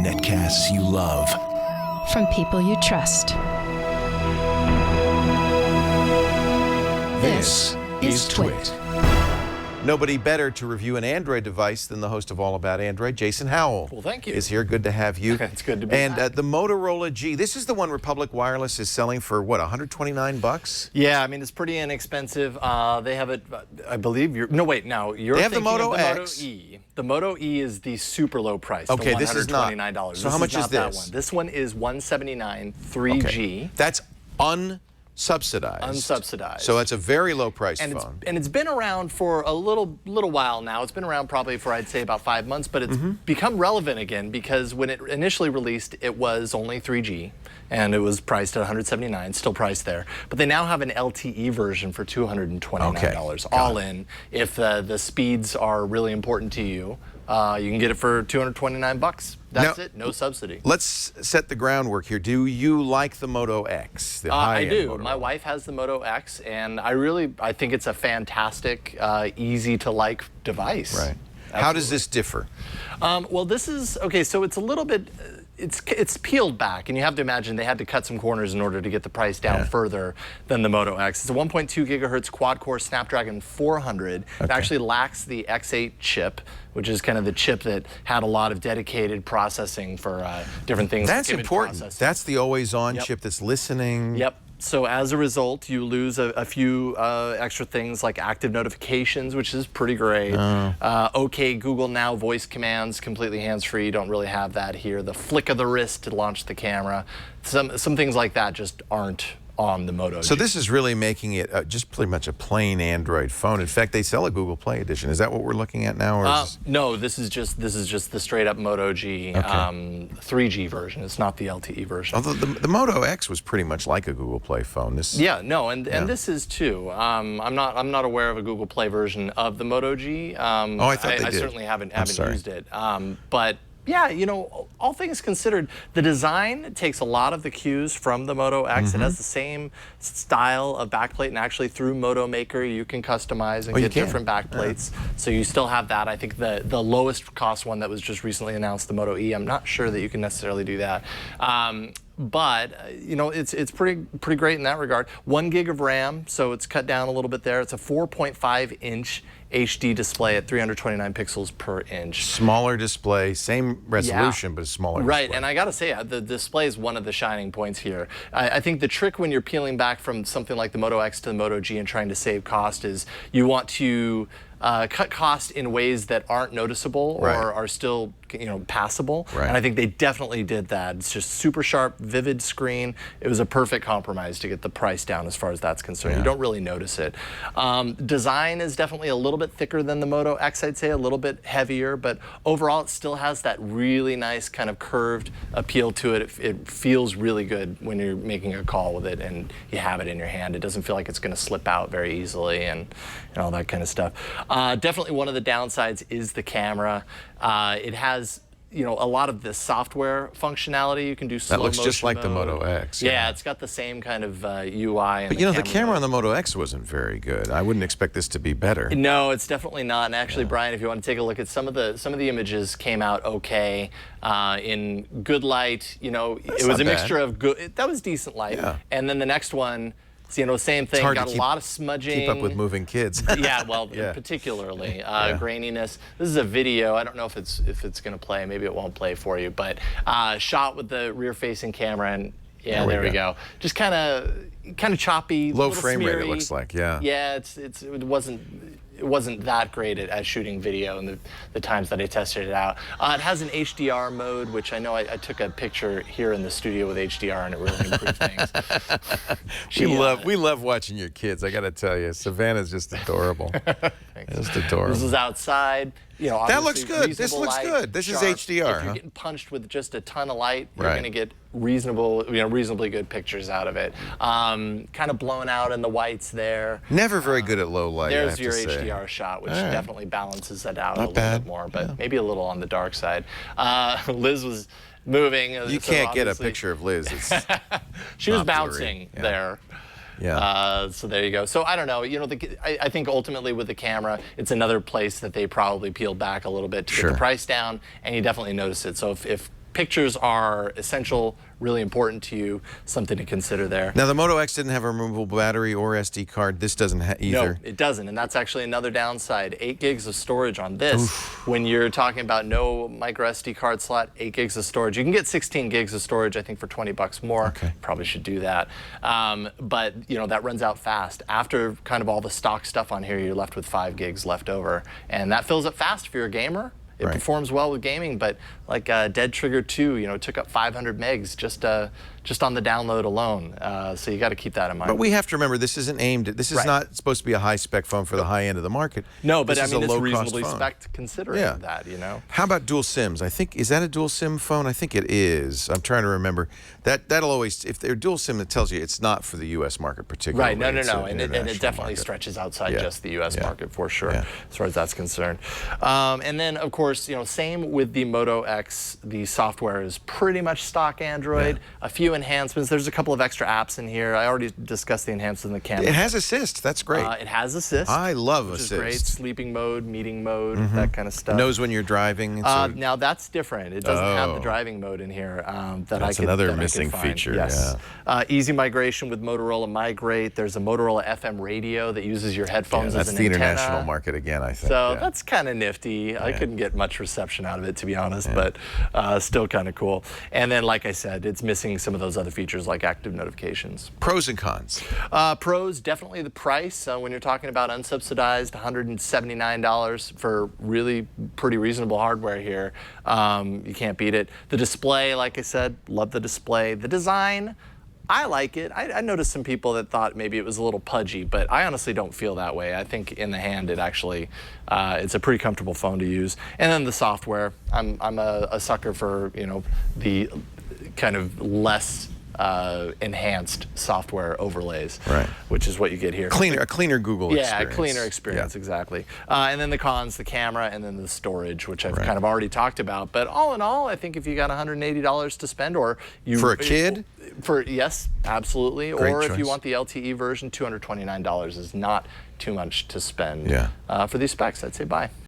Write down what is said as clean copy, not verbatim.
Netcasts you love. From people you trust. This is Twit. Nobody better to review an Android device than the host of All About Android, Jason Howell. Well, thank you. Is here. Good to have you. It's good to be And back. the Motorola G. This is the one Republic Wireless is selling for, what, $129? Yeah, I mean, it's pretty inexpensive. They have it, I believe, you're They have the Moto of the X. Moto E. The Moto E is the super low price, Okay, the $129. this is not. So how much is that this? one. This one is $179, 3G. Okay. That's unsubsidized. Unsubsidized. So that's a very low price And phone. it's been around for a little while now. It's been around probably for, I'd say, about 5 months, but it's become relevant again because when it initially released, it was only 3G, and it was priced at $179, still priced there. But they now have an LTE version for $229, all in. If the speeds are really important to you, you can get it for $229. That's it, no subsidy. Let's set the groundwork here. Do you like the Moto X? The I do. Motorola? My wife has the Moto X, and I think it's a fantastic, easy to like device. Right. How does this differ? Well, this is, okay, so it's a little bit, it's peeled back, and you have to imagine they had to cut some corners in order to get the price down further than the Moto X. It's a 1.2 gigahertz quad-core Snapdragon 400. It actually lacks the X8 chip, which is kind of the chip that had a lot of dedicated processing for different things. That's like image important. processing. That's the always-on chip that's listening. Yep. So as a result, you lose a few extra things like active notifications, which is pretty great. OK Google Now voice commands, completely hands-free. You don't really have that here. The flick of the wrist to launch the camera. Some things like that just aren't on the Moto G. So this is really making it just pretty much a plain Android phone. In fact, they sell a Google Play edition. Is that what we're looking at now? Or No, this is just the straight-up Moto G 3G version. It's not the LTE version. Although the Moto X was pretty much like a Google Play phone. This And this is too. I'm not aware of a Google Play version of the Moto G. I thought they did. I certainly haven't sorry. used it. But yeah, you know, all things considered, the design takes a lot of the cues from the Moto X. It has the same style of backplate, and actually through Moto Maker, you can customize and get different backplates. So you still have that. I think the lowest cost one that was just recently announced, the Moto E, I'm not sure that you can necessarily do that. But you know, it's pretty great in that regard. 1 gig of RAM, so it's cut down a little bit there. It's a 4.5-inch HD display at 329 pixels per inch. Smaller display, same resolution, but a smaller Right, display. and I gotta say, the display is one of the shining points here. I think the trick when you're peeling back from something like the Moto X to the Moto G and trying to save cost is you want to cut cost in ways that aren't noticeable or are still, you know, passable. Right. And I think they definitely did that. It's just super sharp, vivid screen. It was a perfect compromise to get the price down as far as that's concerned. You don't really notice it. Design is definitely a little bit thicker than the Moto X, I'd say, a little bit heavier, but overall it still has that really nice kind of curved appeal to it. It feels really good when you're making a call with it and you have it in your hand. It doesn't feel like it's going to slip out very easily and all that kind of stuff. Definitely one of the downsides is the camera. It has, you know, a lot of the software functionality. You can do slow That looks motion just like the mode. Moto X. Yeah, it's got the same kind of UI. But you know, the camera on the Moto X wasn't very good. I wouldn't expect this to be better. No, it's definitely not. And actually, Brian, if you want to take a look at some of the images came out okay in good light. You know, it was a mixture of good. That was decent light. Yeah. And then the next one, you know, same thing. Got a lot of smudging. Keep up with moving kids. Yeah, well, particularly graininess. This is a video. I don't know if it's going to play. Maybe it won't play for you. But shot with the rear-facing camera, and there we go. Just kind of choppy. Low frame rate. It looks like. Yeah. Yeah, it wasn't that great at shooting video in the times that I tested it out. It has an HDR mode, which I know I took a picture here in the studio with HDR, and it really improved things. We love watching your kids. I got to tell you, Savannah's just adorable. Just adorable. This is outside. You know, that looks good. This looks good. This is HDR. If you're getting punched with just a ton of light, you're going to get reasonably good pictures out of it. Kind of blown out in the whites there. Never very good at low light. There's your HDR shot, which definitely balances that out a little bit more, but maybe a little on the dark side. Liz was moving. You can't get a picture of Liz. She was bouncing there. Yeah. So there you go. So I don't know. You know, I think ultimately with the camera, it's another place that they probably peeled back a little bit to get the price down, and you definitely notice it. So if pictures are essential, really important to you, something to consider there. Now, the Moto X didn't have a removable battery or SD card. This doesn't either. No, it doesn't, and that's actually another downside. 8 gigs of storage on this. Oof. When you're talking about no micro SD card slot, 8 gigs of storage. You can get 16 gigs of storage, I think, for 20 bucks more. Okay. Probably should do that. But, you know, that runs out fast. After kind of all the stock stuff on here, you're left with 5 gigs left over, and that fills up fast if you're a gamer. It performs well with gaming, but like Dead Trigger 2, you know, took up 500 megs just on the download alone. So you got to keep that in mind. But we have to remember, this isn't aimed at, this is not supposed to be a high-spec phone for the high end of the market. No, but this I mean, is a it's reasonably phone. spec'd considering that, you know. How about dual SIMs? I think, is that a dual SIM phone? I think it is. I'm trying to remember. That'll always, if they're dual SIM, it tells you it's not for the U.S. market particularly. Right, no. And it definitely stretches outside just the U.S. market for sure, as far as that's concerned. And then, of course, you know, same with the Moto X, the software is pretty much stock Android. A few enhancements. There's a couple of extra apps in here. I already discussed the enhancements in the camera. It has assist. That's great. It has assist. I love which assist. Is great. Sleeping mode, meeting mode, that kind of stuff. Knows when you're driving. Now that's different. It doesn't have the driving mode in here. That's another missing feature. Yes. Easy migration with Motorola Migrate. There's a Motorola FM radio that uses your headphones as an antenna. That's the international market again, I think. So that's kind of nifty. I couldn't get much reception out of it, to be honest, but still kind of cool. And then, like I said, it's missing some of those other features like active notifications. Pros and cons. Pros, definitely the price. When you're talking about unsubsidized, $179 for really pretty reasonable hardware here. You can't beat it. The display, like I said, love the display. The design, I like it. I noticed some people that thought maybe it was a little pudgy, but I honestly don't feel that way. I think in the hand it actually, it's a pretty comfortable phone to use. And then the software, I'm a sucker for, you know, the kind of less enhanced software overlays, which is what you get here. A cleaner Google experience. Yeah, a cleaner experience, exactly. And then the cons, the camera, and then the storage, which I've kind of already talked about. But all in all, I think if you got $180 to spend, or you... For a kid? Yes, absolutely. Great or choice. if you want the LTE version, $229 is not too much to spend. Yeah. For these specs, I'd say buy.